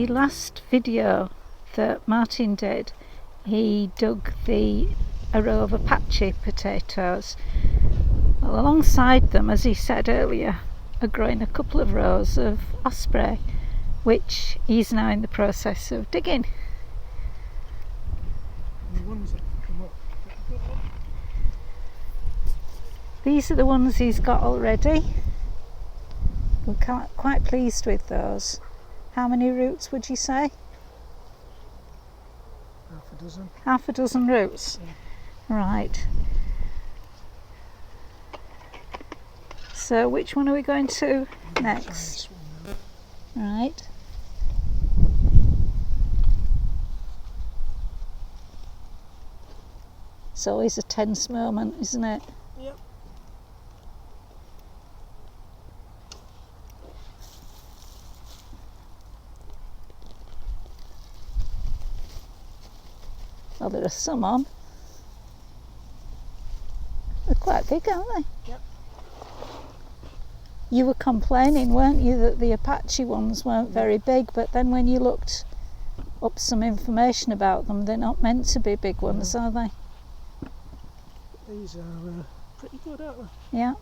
Last video that Martin did, he dug a row of Apache potatoes. Well, alongside them, as he said earlier, are growing a couple of rows of Osprey, which he's now in the process of digging. These are the ones he's got already. We're quite pleased with those. How many roots would you say? Half a dozen. Half a dozen roots? Yeah. Right. So which one are we going to next? Right. It's always a tense moment, isn't it? Yep. Well, there are some on. They're quite big, aren't they? Yep. You were complaining, weren't you, that the Apache ones weren't very big, but then when you looked up some information about them, they're not meant to be big ones, are they? These are pretty good, aren't they? Yeah.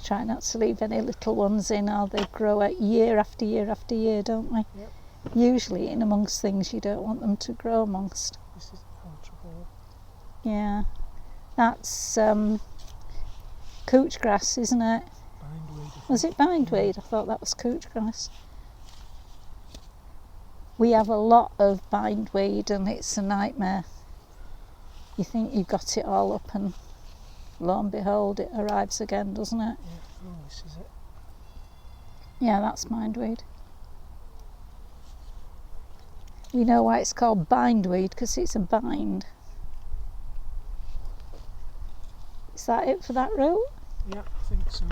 Try not to leave any little ones in, or they grow out year after year after year, don't they? Yep. Usually in amongst things you don't want them to grow amongst. This is ultra. Yeah. That's couch grass, isn't it? Bindweed. Was it bindweed? I thought that was couch grass. We have a lot of bindweed and it's a nightmare. You think you've got it all up and lo and behold it arrives again, doesn't it? Yeah, oh, this is it. Yeah, that's bindweed. We know why it's called bindweed, because it's a bind. Is that it for that root? Yeah, I think so.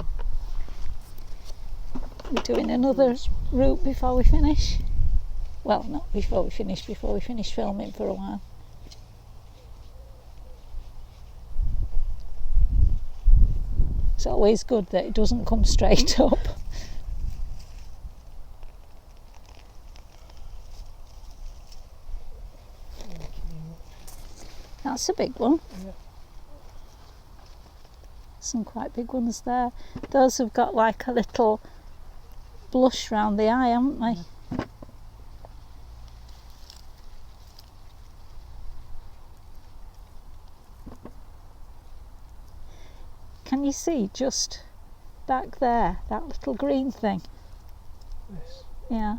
We're doing another route before we finish. Well, not before we finish filming for a while. It's always good that it doesn't come straight up. That's a big one. Yeah. Some quite big ones there. Those have got like a little blush round the eye, haven't they? Yeah. Can you see just back there, that little green thing? Yes. Yeah.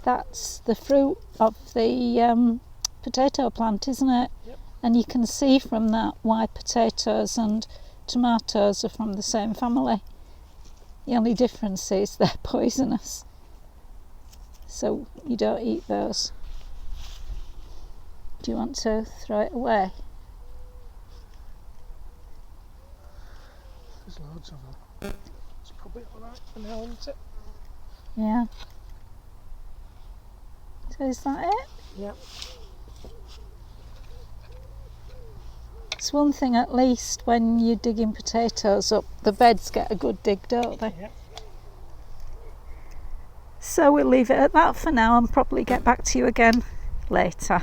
That's the fruit of the potato plant, isn't it? Yep. And you can see from that why potatoes and tomatoes are from the same family. The only difference is they're poisonous, so you don't eat those. Do you want to throw it away? There's loads of them. It's probably alright for now, isn't it? Yeah. So is that it? Yep. It's one thing at least when you're digging potatoes up, the beds get a good dig, don't they? Yep. So we'll leave it at that for now and probably get back to you again later.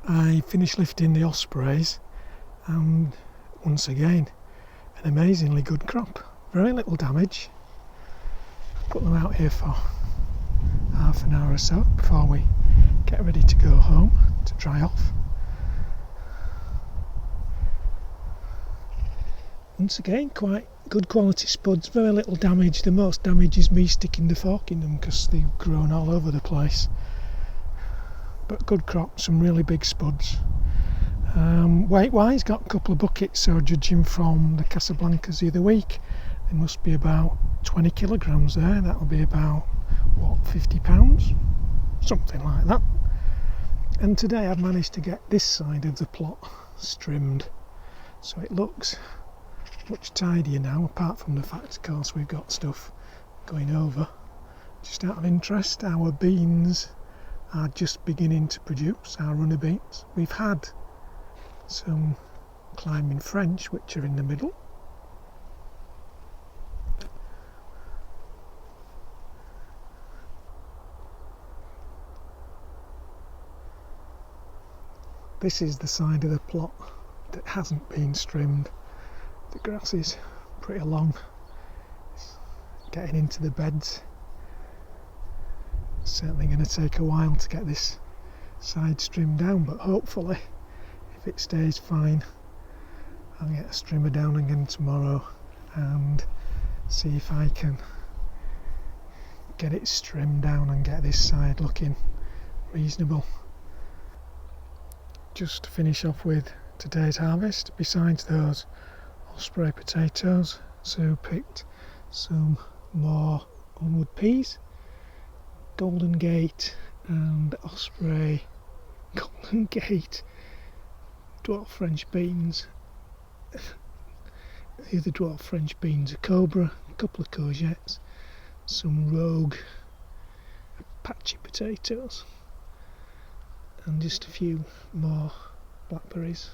I finished lifting the Ospreys and once again an amazingly good crop. Very little damage. Put them out here for half an hour or so before we get ready to go home to dry off. Once again, quite good quality spuds, very little damage. The most damage is me sticking the fork in them because they've grown all over the place. But good crop, some really big spuds. Weight wise, got a couple of buckets, so judging from the Casablancas the other week, there must be about 20 kilograms there. That'll be about, what, £50? Something like that. And today I've managed to get this side of the plot trimmed, so it looks much tidier now, apart from the fact of course we've got stuff going over. Just out of interest, our beans are just beginning to produce, our runner beans. We've had some climbing French which are in the middle. This is the side of the plot that hasn't been trimmed. The grass is pretty long, it's getting into the beds. It's certainly going to take a while to get this side trimmed down, but hopefully if it stays fine I'll get a strimmer down again tomorrow and see if I can get it trimmed down and get this side looking reasonable. Just to finish off with today's harvest, besides those Osprey potatoes, Sue picked some more onward peas, Golden Gate and Osprey Golden Gate dwarf French beans. The other dwarf French beans are Cobra, a couple of courgettes, some Rogue Apache potatoes, and just a few more blackberries.